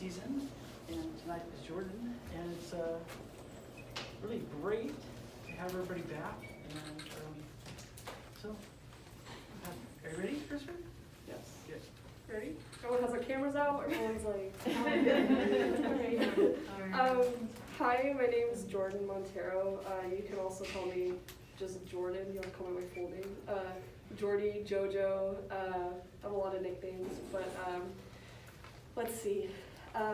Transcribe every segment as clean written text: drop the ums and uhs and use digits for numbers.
season, and tonight is Jordan, and it's really great to have everybody back. And so, are you ready, Christopher? Yes. Good. Ready? Everyone has their cameras out. Everyone's like. Hi, my name is Jordan Monteiro. You can also call me just Jordan. You don't call me my full name. Jordy, Jojo. I have a lot of nicknames, but let's see.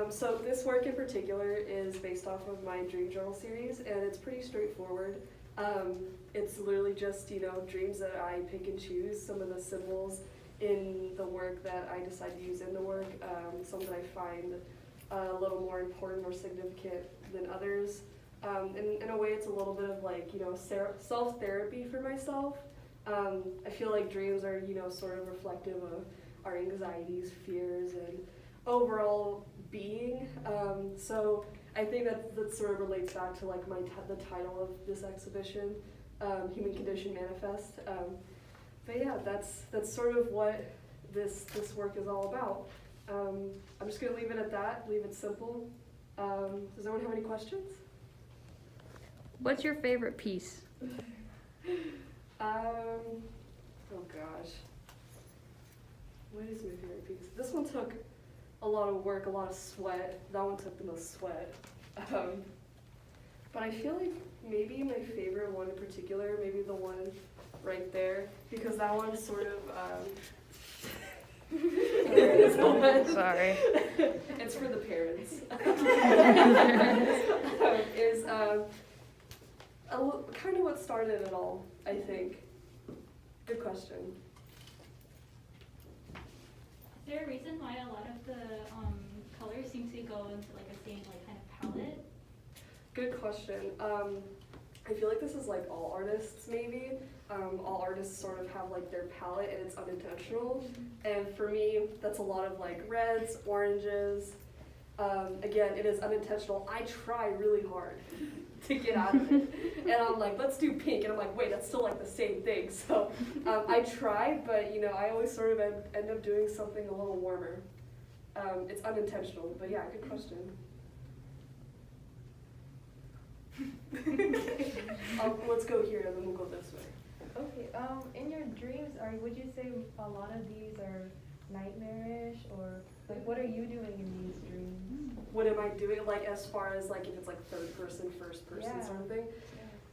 So this work in particular is based off of my dream journal series, and it's pretty straightforward. It's literally just, dreams that I pick and choose, some of the symbols in the work that I decide to use in the work, some that I find a little more important or significant than others. In a way, it's a little bit of like, self-therapy for myself. I feel like dreams are, sort of reflective of our anxieties, fears, and overall being. So I think that sort of relates back to like the title of this exhibition, Human Condition Manifest. But yeah, that's sort of what this work is all about. I'm just gonna leave it at that, leave it simple. Does anyone have any questions? What's your favorite piece? Oh gosh. What is my favorite piece? This one took a lot of work, a lot of sweat. That one took the most sweat. But I feel like maybe my favorite one in particular, maybe the one right there, because that one sort of, Sorry. It's for the parents. Is kind of what started it all, I think. Good question. Is there a reason why a lot of the colors seem to go into like a same like kind of palette? Good question. I feel like this is like all artists maybe. All artists sort of have like their palette and it's unintentional. And for me, that's a lot of like reds, oranges. Again, it is unintentional. I try really hard to get out of it. And I'm like, let's do pink. And I'm like, wait, that's still like the same thing. So I try, but I always sort of end up doing something a little warmer. It's unintentional, but yeah, good question. Let's go here and then we'll go this way. Okay, in your dreams, would you say a lot of these are nightmarish, or like what are you doing in these dreams? What am I doing, like as far as like if it's like third person, first person sort of thing?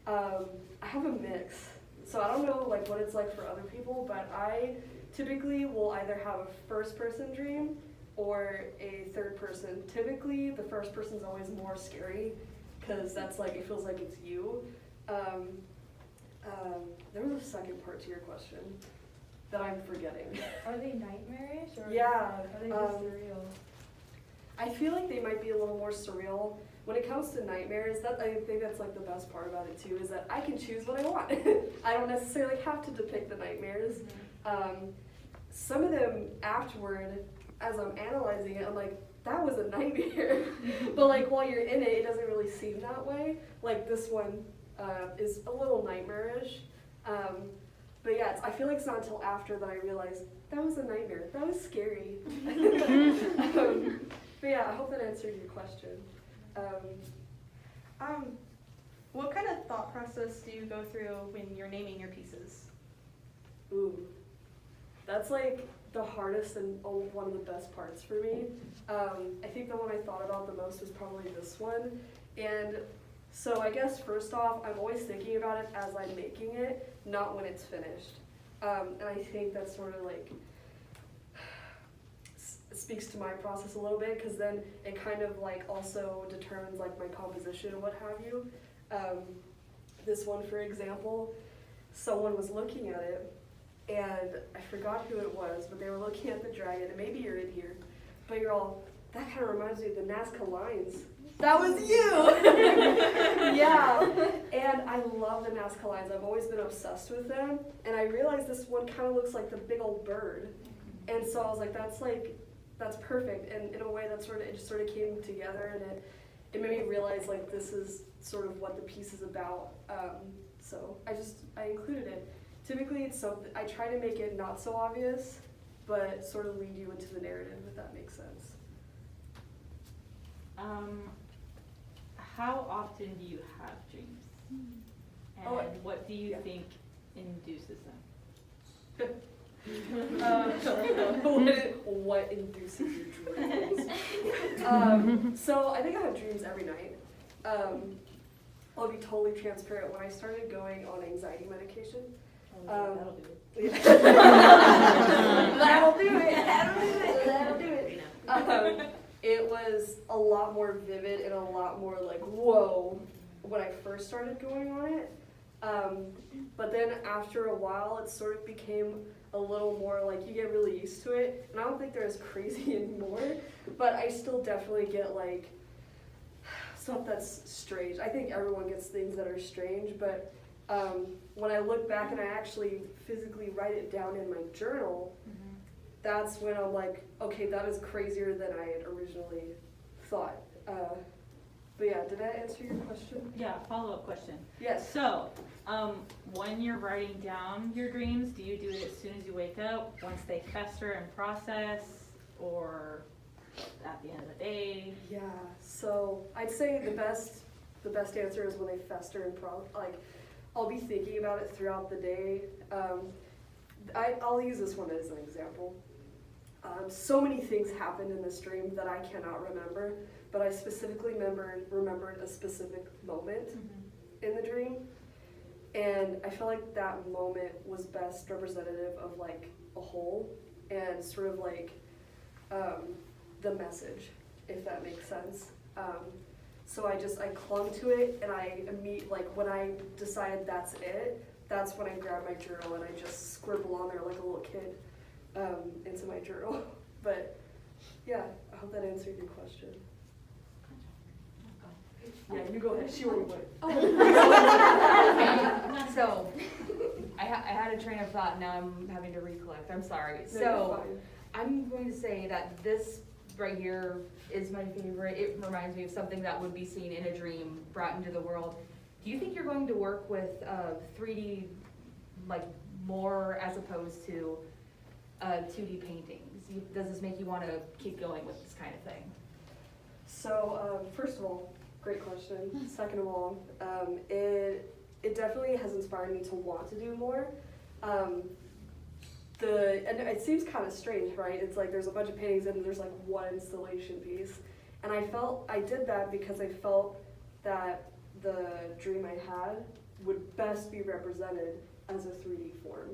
Yeah. I have a mix. So I don't know like what it's like for other people, but I typically will either have a first person dream or a third person. Typically the first person's always more scary because that's like, it feels like it's you. There was a second part to your question that I'm forgetting. Are they nightmarish, or yeah, are they just surreal? I feel like they might be a little more surreal. When it comes to nightmares, I think that's like the best part about it too, is that I can choose what I want. I don't necessarily have to depict the nightmares. Some of them afterward, as I'm analyzing it, I'm like, that was a nightmare. But like while you're in it, it doesn't really seem that way. Like this one is a little nightmarish. But yeah, I feel like it's not until after that I realized that was a nightmare. That was scary. But yeah, I hope that answered your question. What kind of thought process do you go through when you're naming your pieces? Ooh, that's like the hardest and one of the best parts for me. I think the one I thought about the most was probably this one. And so I guess first off, I'm always thinking about it as I'm making it, not when it's finished. And I think that's sort of like speaks to my process a little bit, because then it kind of like also determines like my composition and what have you. This one, for example, someone was looking at it, and I forgot who it was, but they were looking at the dragon, and maybe you're in here, but you're all, that kind of reminds me of the Nazca lines. That was you! Yeah, and I love the Nazca lines. I've always been obsessed with them, and I realized this one kind of looks like the big old bird, and so I was like, that's perfect, and in a way that it just sort of came together, and it made me realize like this is sort of what the piece is about. So I included it. Typically it's something, I try to make it not so obvious, but sort of lead you into the narrative, if that makes sense. How often do you have dreams? And Oh, what do you yeah. think induces them? What induces your dreams? So I think I have dreams every night. I'll be totally transparent. When I started going on anxiety medication, That'll do it. that'll do it. That'll do it. It was a lot more vivid and a lot more like whoa when I first started going on it. But then after a while, it sort of became a little more like you get really used to it. And I don't think they're as crazy anymore, but I still definitely get like stuff that's strange. I think everyone gets things that are strange, but when I look back and I actually physically write it down in my journal, that's when I'm like, okay, that is crazier than I had originally thought. But yeah, did that answer your question? Yeah, follow-up question. Yes. So, when you're writing down your dreams, do you do it as soon as you wake up, once they fester and process, or at the end of the day? Yeah, so I'd say the best answer is when they fester and like I'll be thinking about it throughout the day. I'll use this one as an example. So many things happened in this dream that I cannot remember, but I specifically remembered a specific moment in the dream, and I feel like that moment was best representative of like a whole and sort of like the message, if that makes sense. So I clung to it, and when I decided that's it, that's when I grabbed my journal and I just scribble on there like a little kid into my journal. But yeah, I hope that answered your question. Yeah, you go ahead. She already went. So, I had a train of thought, now I'm having to recollect, I'm sorry. No, you're So, fine. I'm going to say that this right here is my favorite. It reminds me of something that would be seen in a dream, brought into the world. Do you think you're going to work with 3D like more as opposed to 2D paintings? Does this make you want to keep going with this kind of thing? So, first of all, great question. Second of all, it definitely has inspired me to want to do more. And it seems kind of strange, right? It's like there's a bunch of paintings and there's like one installation piece. And I did that because I felt that the dream I had would best be represented as a 3D form.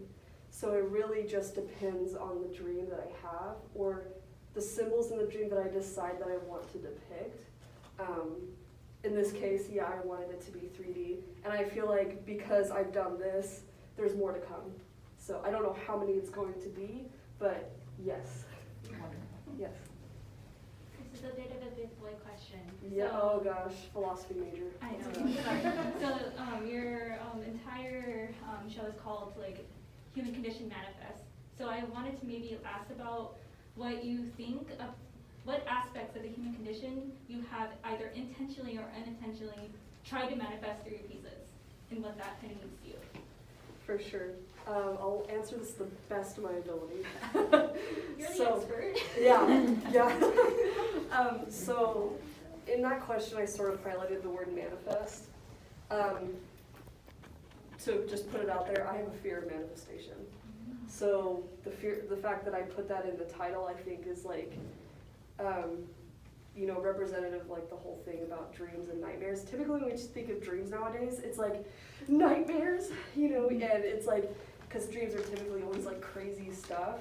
So it really just depends on the dream that I have or the symbols in the dream that I decide that I want to depict. In this case, yeah, I wanted it to be 3D. And I feel like because I've done this, there's more to come. So I don't know how many it's going to be, but yes. Yes. This is a bit of a big boy question. Yeah, So, oh gosh, philosophy major. I know. So your entire show is called like Human Condition Manifest. So I wanted to maybe ask about what you think of what aspects of the human condition you have either intentionally or unintentionally tried to manifest through your pieces, and what that kind of means to you. For sure. I'll answer this to the best of my ability. You're the So, expert. Yeah. So in that question, I sort of highlighted the word manifest. To just put it out there, I have a fear of manifestation. So the fact that I put that in the title, I think is like, representative of like the whole thing about dreams and nightmares. Typically when we just think of dreams nowadays, it's like nightmares, and it's like, because dreams are typically always like crazy stuff.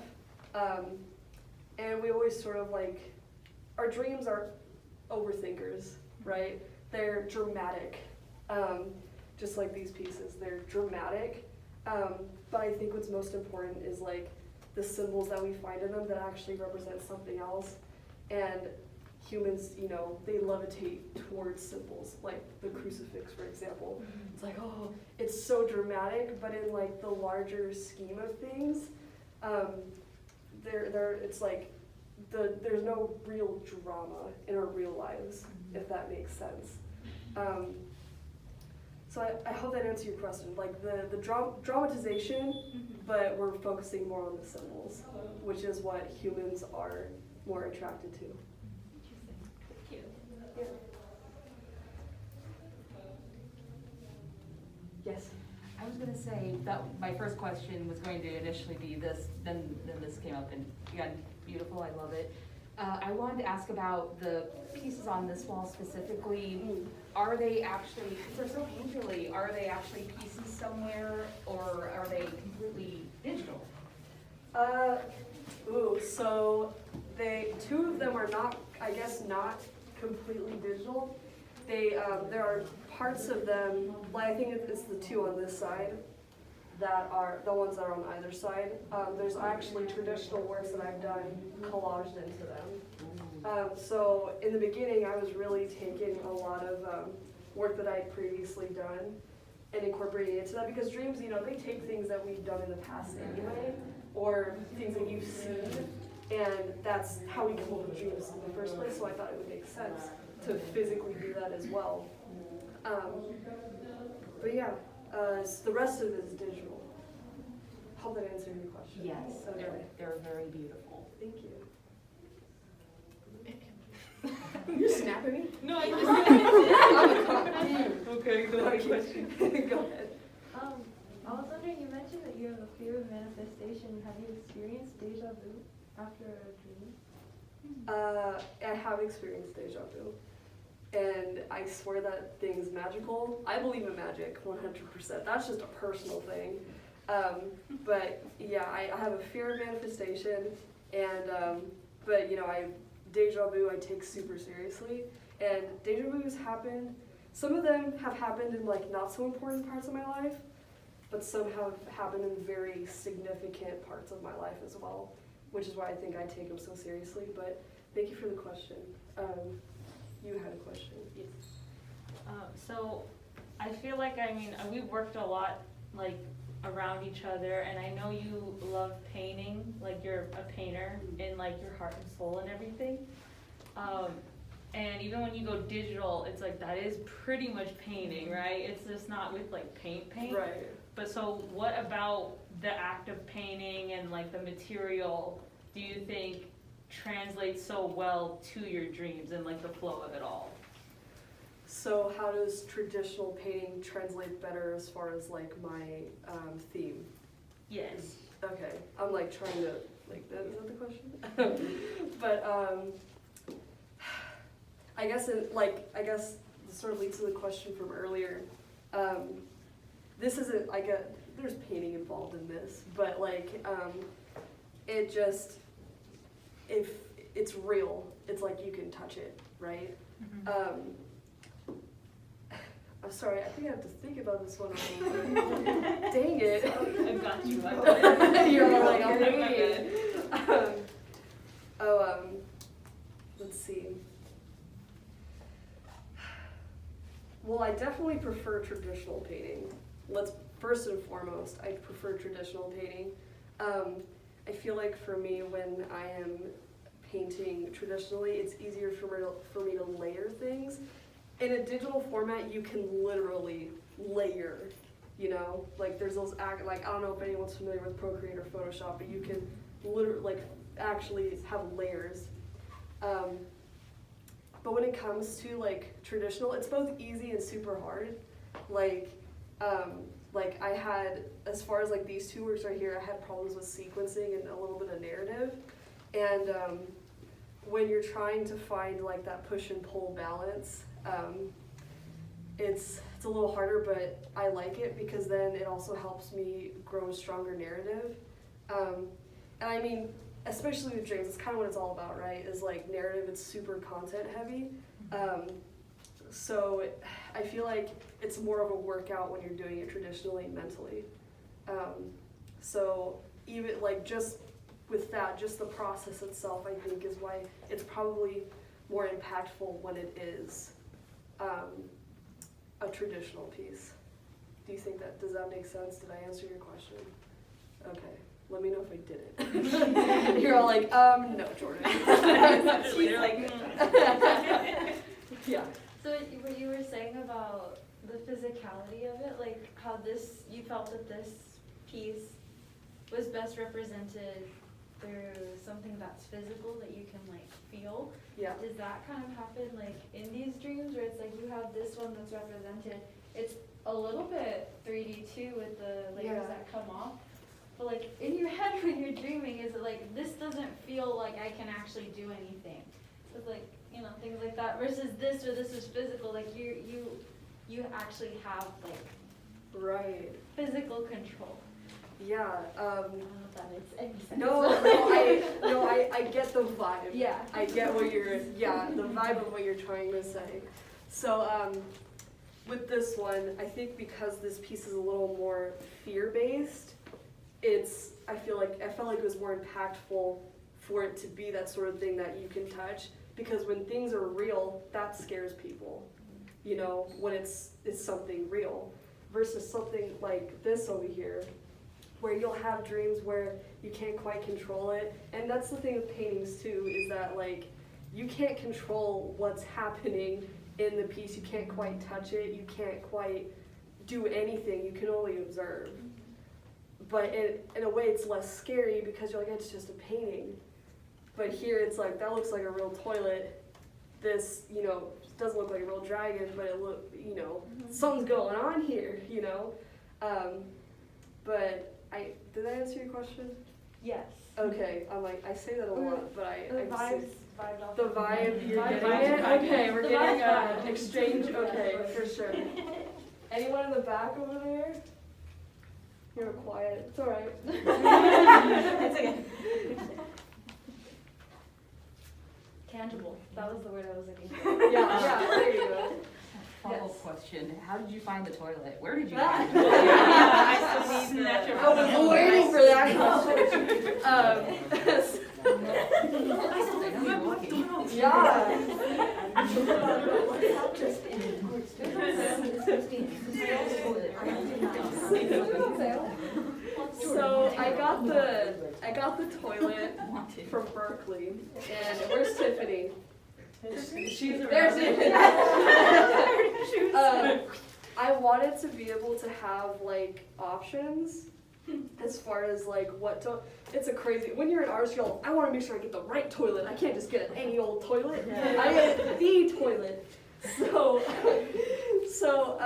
And we always sort of like, our dreams are overthinkers, right? They're dramatic, just like these pieces, they're dramatic. But I think what's most important is like the symbols that we find in them that actually represent something else. And humans, they levitate towards symbols, like the crucifix, for example. It's like, oh, it's so dramatic, but in like the larger scheme of things, it's like there's no real drama in our real lives, if that makes sense. So I hope that answers your question. Like the dramatization, but we're focusing more on the symbols, which is what humans are more attracted to. Interesting. Thank you. Yeah. say that my first question was going to initially be this, then this came up, and again, beautiful, I love it. I wanted to ask about the pieces on this wall specifically. Are they actually, because they're so painterly, are they actually pieces somewhere, or are they completely digital? So two of them are not, I guess, not completely digital. There are parts of them, like I think it's the two on this side, that are the ones that are on either side. There's actually traditional works that I've done collaged into them. So in the beginning, I was really taking a lot of work that I'd previously done and incorporating it into that, because dreams, they take things that we've done in the past anyway, or things that you've seen, and that's how we come up with dreams in the first place, so I thought it would make sense to physically do that as well. But yeah, the rest of it is digital. Hope that answered your question. Yes, Okay. they're very beautiful. Thank you. You're snapping me? No, I'm a cop. Okay, go ahead, Okay. question. Go ahead. I was wondering, you mentioned that you have a fear of manifestation. Have you experienced deja vu after a dream? I have experienced deja vu, and I swear that thing's magical. I believe in magic 100%. That's just a personal thing. But yeah, I have a fear of manifestation, and but deja vu I take super seriously, and deja vu's happened. Some of them have happened in like not so important parts of my life, but some have happened in very significant parts of my life as well, which is why I think I take them so seriously. But thank you for the question. You had a question. Yes. So I feel like, we've worked a lot like around each other, and I know you love painting, like you're a painter in like your heart and soul and everything. And even when you go digital, it's like that is pretty much painting, right? It's just not with like paint. Right. But so what about the act of painting and like the material do you think translates so well to your dreams and like the flow of it all? So how does traditional painting translate better as far as like my theme? Yes. Okay, I'm like trying to, like, is that the question? But I guess this sort of leads to the question from earlier. This isn't like there's painting involved in this, but like it just, if it's real, it's like you can touch it, right? Mm-hmm. I'm sorry, I think I have to think about this one. Dang it. I got you. You're all like, I'm You're waiting. Let's see. Well, I definitely prefer traditional painting. First and foremost, I prefer traditional painting. I feel like for me, when I am painting traditionally, it's easier for me to layer things. In a digital format, you can literally layer, like there's those I don't know if anyone's familiar with Procreate or Photoshop, but you can literally actually have layers. But when it comes to like traditional, it's both easy and super hard. Like I had, as far as like these two works right here, I had problems with sequencing and a little bit of narrative. And when you're trying to find like that push and pull balance, it's a little harder, but I like it because then it also helps me grow a stronger narrative. And especially with dreams, it's kind of what it's all about, right? Is like narrative, it's super content heavy. So I feel like it's more of a workout when you're doing it traditionally mentally. So even like just with that, just the process itself, I think is why it's probably more impactful when it is a traditional piece. Does that make sense? Did I answer your question? Okay, let me know if I didn't. You're all like, no, Jordan. You're like, Yeah. So what you were saying about the physicality of it, like how you felt that this piece was best represented through something that's physical that you can like feel. Yeah. Does that kind of happen like in these dreams where it's like you have this one that's represented it's a little bit 3D too with the layers Yeah. that come off. But like in your head when you're dreaming, is it like this doesn't feel like I can actually do anything? It's like, you know, things like that versus this or this is physical. Like you actually have like Right. physical control. Yeah. I don't know if that makes any sense. I get the vibe. Yeah. I get what you're, the vibe of what you're trying to say. So, with this one, I think because this piece is a little more fear-based, I felt like it was more impactful for it to be that sort of thing that you can touch, because when things are real, that scares people, you know, when it's something real, versus something like this over here, where you'll have dreams where you can't quite control it. And that's the thing with paintings too, is that like, you can't control what's happening in the piece, you can't quite touch it, you can't quite do anything, you can only observe. But in a way it's less scary because you're like, it's just a painting. But here it's like, that looks like a real toilet. This, you know, doesn't look like a real dragon, but it something's going on here, you know? But did I answer your question? Yes. Okay, I'm like, I say that a lot, but The I vibed off. the vibe, you're Vibe, getting it? vibe. Okay, we're The getting vibe. an exchange, okay, for sure. Anyone in the back over there? You're quiet, it's alright. It's okay. Tangible. That was the word I was looking for. Yeah, there you go. Follow-up Yes. question, how did you find the toilet? Where did you Ah. find it? I still need that. I was waiting for that question. So I got the toilet from Berkeley, and where's Tiffany? There's Tiffany. I wanted to be able to have like options as far as like it's a crazy, when you're an artist, you're like, I want to make sure I get the right toilet. I can't just get any old toilet. I get the toilet. So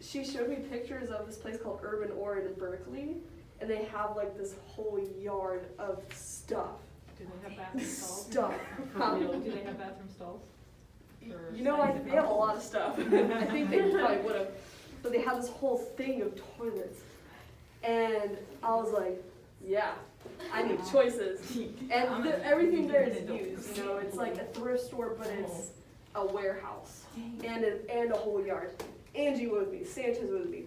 she showed me pictures of this place called Urban Ore in Berkeley, and they have like this whole yard of stuff. Do they have bathroom stalls? Stuff. Do they have bathroom stalls? You know, they have a lot of stuff. I think they probably would have. But they have this whole thing of toilets. And I was like, yeah, I need choices. And everything there is used, you know, it's like a thrift store, but it's a warehouse. And a whole yard. Angie was with me, Sanchez was with me.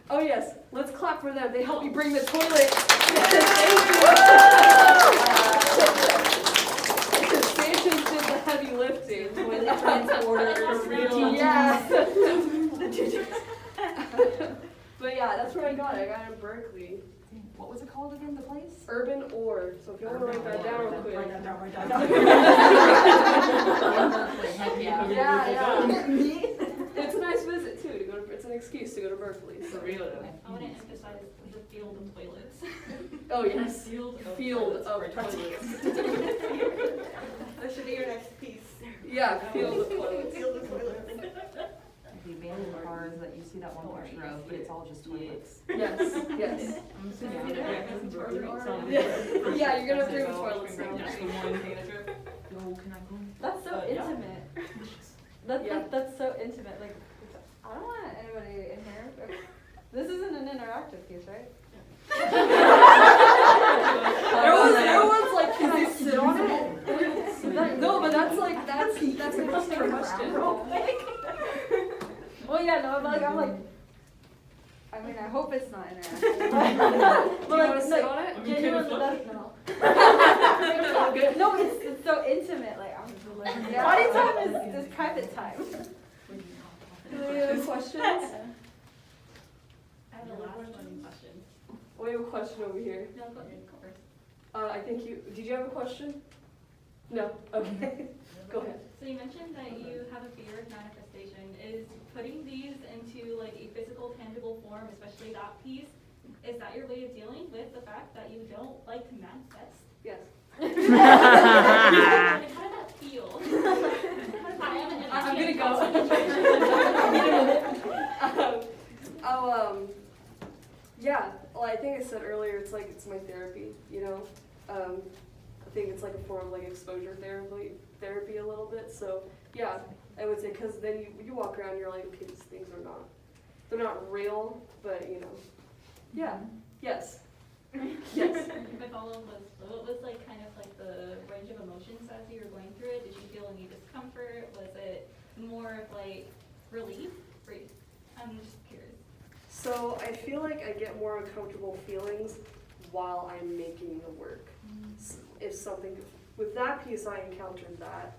Oh yes, let's clap for them. They helped me bring the toilet. Sanchez did the heavy lifting. Toilet transporter for real. Yeah. But yeah, that's where I got it. I got it in Berkeley. What was it called again, the place? Urban Ore. So if you want to write that down real quick. Heck yeah. Yeah. It's a nice visit too. It's an excuse to go to Berkeley. So. I want to emphasize the field of toilets. Oh yes. Field Field of toilets. That should be your next piece. Yeah, field of toilets. Field of toilets. The abandoned cars that you see that one picture of, but it's all just toilets. Yes. Yes. I'm assuming you have bathroom stalls. Yeah, you're gonna bring the toilets now. Just the one trip. Yo, can I go? That's so Yeah. intimate. Yeah. That's so intimate. Like, I don't want anybody in here. This isn't an interactive piece, right? Everyone's like, can I sit on it? No, but that's an extra question. Well, yeah, no, but like, I mean, I hope it's not interactive. Do you want to sit on it? Genuinely, no. No, it's so intimate. Like, Yeah. body time is private time. Any other questions? I have a last question. We have a question over here. No, go ahead, go first. I think did you have a question? No? Okay. Go ahead. So you mentioned that you have a fear of manifestation. Is putting these into like a physical, tangible form, especially that piece, is that your way of dealing with the fact that you don't like to manifest? Yes. How did that feel? I'm gonna go. Yeah, well, I think I said earlier, it's like, it's my therapy, you know? I think it's like a form of like exposure therapy a little bit, so, yeah, I would say, cause then you walk around, you're like, okay, these things they're not real, but, you know, yeah, yes. Yes. My follow-up was, what was like kind of like the range of emotions as you were going through it? Did you feel any discomfort? Was it more of like relief? I'm just curious. So I feel like I get more uncomfortable feelings while I'm making the work. If something, with that piece I encountered that.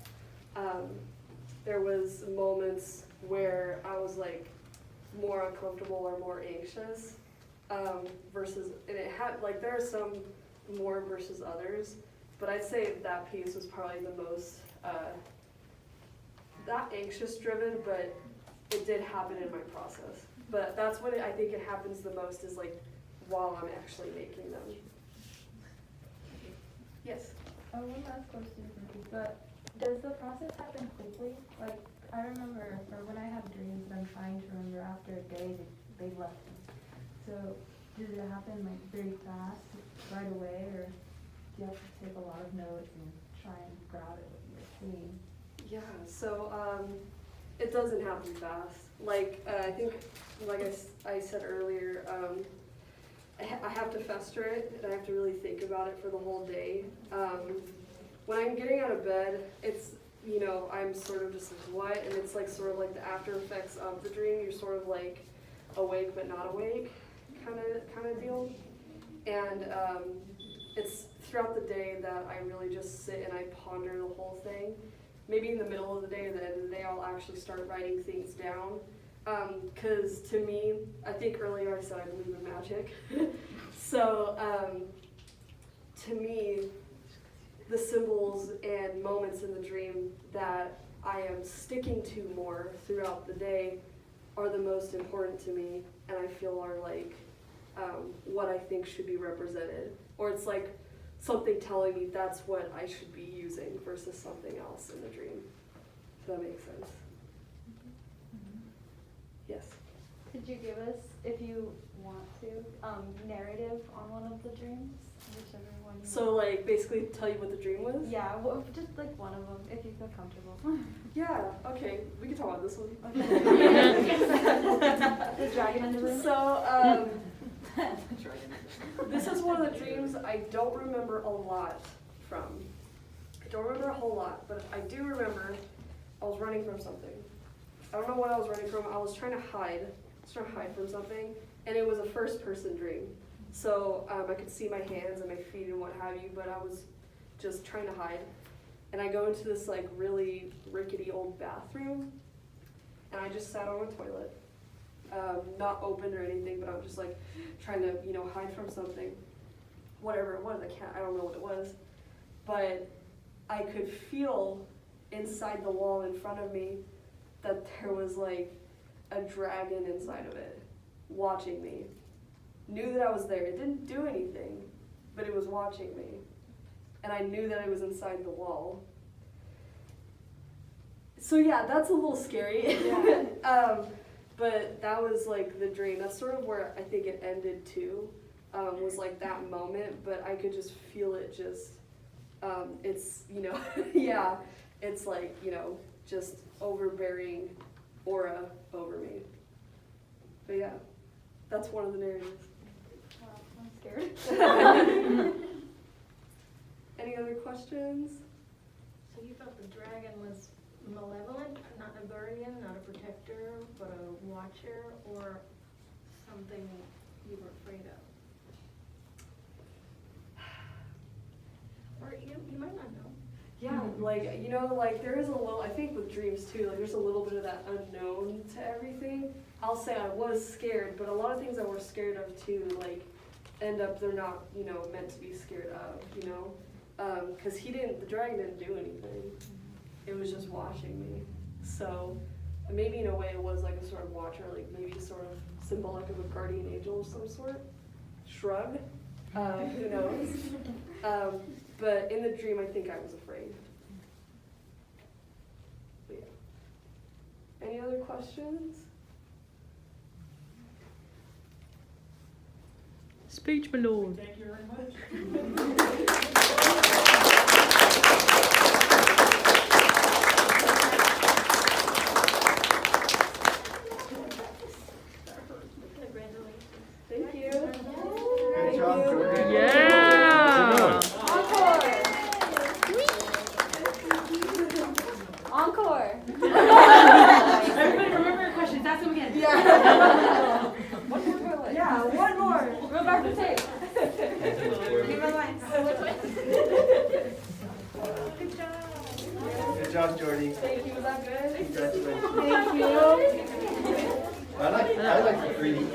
There was moments where I was like more uncomfortable or more anxious versus, and it had, like there are some more versus others, but I'd say that piece was probably the most, not anxious driven, but it did happen in my process. But that's when I think it happens the most is like while I'm actually making them. Yes? One last question for me, but does the process happen quickly? Like, I remember, or when I have dreams, I'm trying to remember after a day they left me. So, does it happen like very fast, right away, or do you have to take a lot of notes and try and grab it with your seeing? Yeah, so it doesn't happen fast. Like, I think, like I said earlier, I have to fester it, and I have to really think about it for the whole day. When I'm getting out of bed, it's, you know, I'm sort of just like, what? And it's like sort of like the after effects of the dream. You're sort of like awake but not awake kind of deal. And it's throughout the day that I really just sit and I ponder the whole thing. Maybe in the middle of the day or the end of the day, I'll actually start writing things down. Because to me, I think earlier I said I believe in magic. So to me, the symbols and moments in the dream that I am sticking to more throughout the day are the most important to me, and I feel are like what I think should be represented. Or it's like something telling me that's what I should be using versus something else in the dream. If that makes sense. Yes. Could you give us, if you want to, narrative on one of the dreams? Whichever one you So like basically tell you what the dream was? Yeah, well, just like one of them, if you feel comfortable. Yeah, okay. We can talk about this one. The dragon in the room? So, this is one of the dreams I don't remember a lot from. I don't remember a whole lot, but I do remember I was running from something. I don't know what I was running from. I was trying to hide. From something, and it was a first-person dream. So I could see my hands and my feet and what have you, but I was just trying to hide. And I go into this like really rickety old bathroom, and I just sat on a toilet, not open or anything, but I'm just like trying to, you know, hide from something, whatever it was. I don't know what it was, but I could feel inside the wall in front of me that there was like a dragon inside of it, watching me. Knew that I was there. It didn't do anything, but it was watching me. And I knew that it was inside the wall. So yeah, that's a little scary. Yeah. But that was like the dream. That's sort of where I think it ended too, was like that moment, but I could just feel it just, it's, you know, yeah, it's like, you know, just overbearing aura over me. But yeah, that's one of the narratives. Wow, I'm scared. Any other questions? So you felt the dragon was malevolent, not a guardian, not a protector, but a watcher, or something you were afraid of? Or you might not know. Yeah, like, you know, like there is a little, I think with dreams too, like there's a little bit of that unknown to everything. I'll say I was scared, but a lot of things I was scared of too, like end up they're not, you know, meant to be scared of, you know? Cause the dragon didn't do anything. It was just watching me. So maybe in a way it was like a sort of watcher, like maybe sort of symbolic of a guardian angel of some sort. Shrug, who knows? But in the dream, I think I was afraid. But yeah. Any other questions? Speech, my lord. Thank you very much. Thank you. Good job, Jordan. Yeah. Encore. Everybody remember your questions, ask them again. Yeah. One more bullet. Yeah, one more. Go back to tape. Give a line. Good job, Jordy. Thank you, was that good? Congratulations. Thank you. I like the 3D.